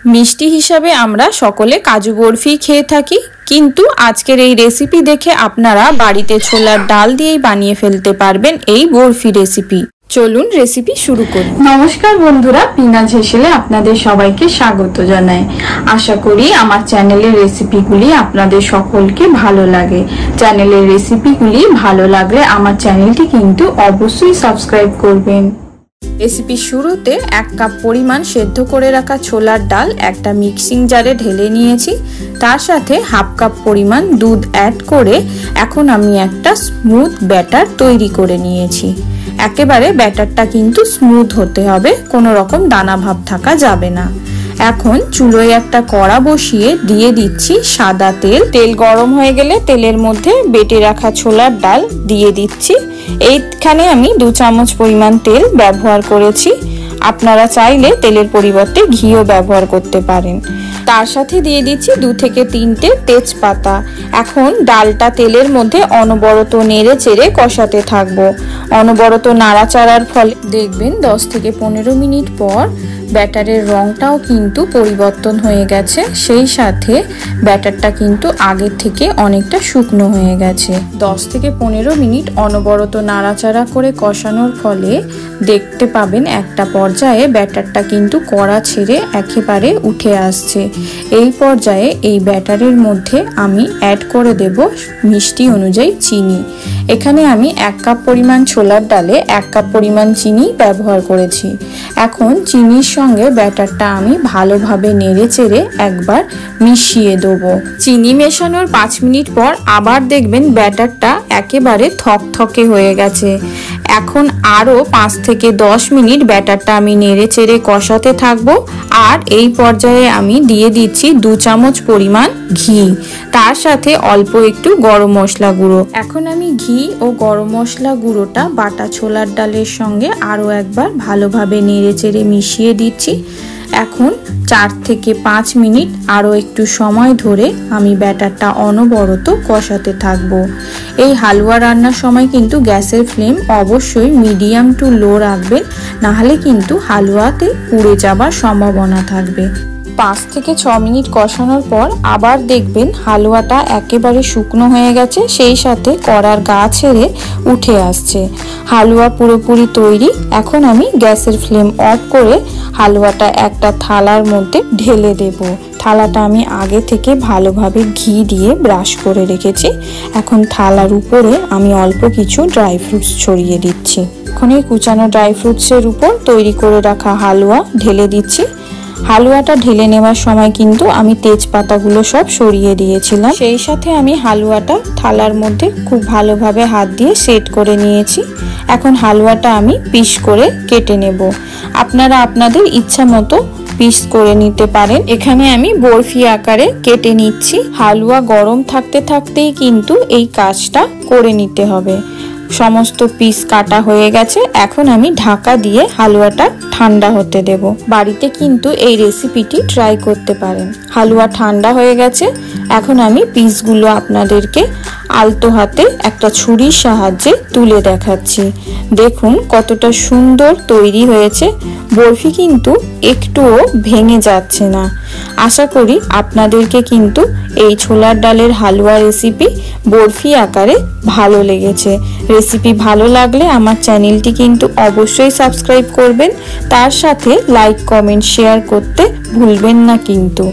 মিষ্টি হিসাবে আমরা সকলে কাজু বরফি খেয়ে থাকি, কিন্তু আজকের এই রেসিপি দেখে আপনারা বাড়িতে ছোলার ডাল দিয়েই বানিয়ে ফেলতে পারবেন এই বরফি রেসিপি। চলুন রেসিপি শুরু করি। নমস্কার বন্ধুরা, পিনাজ হেসেলে আপনাদের সবাইকে স্বাগত জানাই। আশা করি আমার চ্যানেলের রেসিপিগুলি আপনাদের সকলকে ভালো লাগে। চ্যানেলের রেসিপিগুলি ভালো লাগলে আমার চ্যানেলটি কিন্তু অবশ্যই সাবস্ক্রাইব করবেন। রেসিপির শুরুতে 1 কাপ পরিমাণ সেদ্ধ করে রাখা ছোলার ডাল একটা মিক্সিং জারে ঢেলে নিয়েছি। তার সাথে 1/2 কাপ পরিমাণ দুধ অ্যাড করে এখন আমি একটা স্মুথ ব্যাটার তৈরি করে নিয়েছি। একেবারে ব্যাটারটা কিন্তু স্মুথ হতে হবে, কোনো রকম দানা ভাব থাকা যাবে না। এখন চুলোয় একটা কড়া বসিয়ে দিয়ে দিচ্ছি সাদা তেল। তেল গরম হয়ে গেলে তেলের মধ্যে বেটে রাখা ছোলার ডাল দিয়ে দিচ্ছি। এইখানে আমি 2 চামচ পরিমাণ তেল ব্যবহার করেছি। আপনারা চাইলে তেলের পরিবর্তে ঘিও ব্যবহার করতে পারেন। তার সাথে দিয়ে দিচ্ছি 2 থেকে 3টে তেজপাতা। এখন ডালটা তেলের মধ্যে অনবরত নেড়ে চেড়ে কষাতে থাকবো। অনবরত নাড়াচাড়ার ফলে দেখবেন 10 থেকে 15 মিনিট পর ব্যাটারের রংটাও কিন্তু পরিবর্তন হয়ে গেছে, সেই সাথে ব্যাটারটা কিন্তু আগের থেকে অনেকটা শুকনো হয়ে গেছে। 10 থেকে 15 মিনিট অনবরত নাড়াচাড়া করে কষানোর ফলে দেখতে পাবেন একটা পর্যায়ে ব্যাটারটা কিন্তু কড়া ছেড়ে একেবারে উঠে আসছে। এই পর্যায়ে এই ব্যাটারের মধ্যে আমি অ্যাড করে দেব মিষ্টি অনুযায়ী চিনি। এখানে আমি 1 কাপ পরিমাণ ছোলার ডালে 1 কাপ পরিমাণ চিনি ব্যবহার করেছি। এখন চিনির সঙ্গে ব্যাটারটা আমি ভালোভাবে নেড়ে চেড়ে একবার মিশিয়ে দেবো। চিনি মেশানোর 5 মিনিট পর আবার দেখবেন ব্যাটারটা একেবারে থকথকে হয়ে গেছে। এখন আরও 5 থেকে 10 মিনিট ব্যাটারটা আমি নেড়ে চেড়ে কষাতে থাকবো। আর এই পর্যায়ে আমি দিয়ে দিচ্ছি 2 চামচ পরিমাণ ঘি, তার সাথে অল্প একটু গরম মশলা গুঁড়ো। এখন আমি ঘি ও গরম মশলা গুঁড়োটা বাটা ছোলার ডালের সঙ্গে আরও একবার ভালোভাবে নেড়ে চেড়ে মিশিয়ে দিচ্ছি। এখন 4 থেকে 5 মিনিট আরও একটু সময় ধরে আমি ব্যাটারটা অনবরত কষাতে থাকবো। এই হালুয়া রান্নার সময় কিন্তু গ্যাসের ফ্লেম অবশ্যই মিডিয়াম টু লো রাখবেন, নাহলে কিন্তু হালুয়াতে পুড়ে যাবার সম্ভাবনা থাকবে। 5 থেকে 6 মিনিট কষানোর পর আবার দেখবেন হালুয়াটা একেবারে শুকনো হয়ে গেছে, সেই সাথে কড়ার গা ছেড়ে উঠে আসছে। হালুয়া পুরোপুরি তৈরি। এখন আমি গ্যাসের ফ্লেম অফ করে হালুয়াটা একটা থালার মধ্যে ঢেলে দেব। থালাটা আমি আগে থেকে ভালোভাবে ঘি দিয়ে ব্রাশ করে রেখেছি। এখন থালার উপরে আমি অল্প কিছু ড্রাই ফ্রুটস ছড়িয়ে দিচ্ছি। এখন এই কুচানো ড্রাই ফ্রুটসের উপর তৈরি করে রাখা হালুয়া ঢেলে দিচ্ছি। হালুয়াটা ঢেলে নেওয়ার সময় কিন্তু আমি তেজপাতাগুলো সব সরিয়ে দিয়েছিলাম। সেই সাথে আমি হালুয়াটা থালার মধ্যে খুব ভালোভাবে হাত দিয়ে সেট করে নিয়েছি। এখন হালুয়াটা আমি পিস করে কেটে নেব। আপনারা আপনাদের ইচ্ছা মতো পিস করে নিতে পারেন। এখানে আমি বরফি আকারে কেটে নিচ্ছি। হালুয়া গরম থাকতে থাকতেই কিন্তু এই কাজটা করে নিতে হবে। সমস্ত পিস কাটা হয়ে গেছে। এখন আমি ঢাকা দিয়ে হালুয়াটা ঠান্ডা হতে দেব। বাড়িতে কিন্তু এই রেসিপিটি ট্রাই করতে পারেন। হালুয়া ঠান্ডা হয়ে গেছে। এখন আমি পিসগুলো আপনাদেরকে আলতো হাতে একটা ছুরির সাহায্যে তুলে দেখাচ্ছি। দেখুন কতটা সুন্দর তৈরি হয়েছে। বরফি কিন্তু একটুও ভেঙে যাচ্ছে না। আশা করি আপনাদেরকে কিন্তু এই ছোলার ডালের হালুয়া রেসিপি বরফি আকারে ভালো লেগেছে। রেসিপি ভালো লাগলে আমার চ্যানেলটি কিন্তু অবশ্যই সাবস্ক্রাইব করবেন। তার সাথে লাইক, কমেন্ট, শেয়ার করতে ভুলবেন না কিন্তু।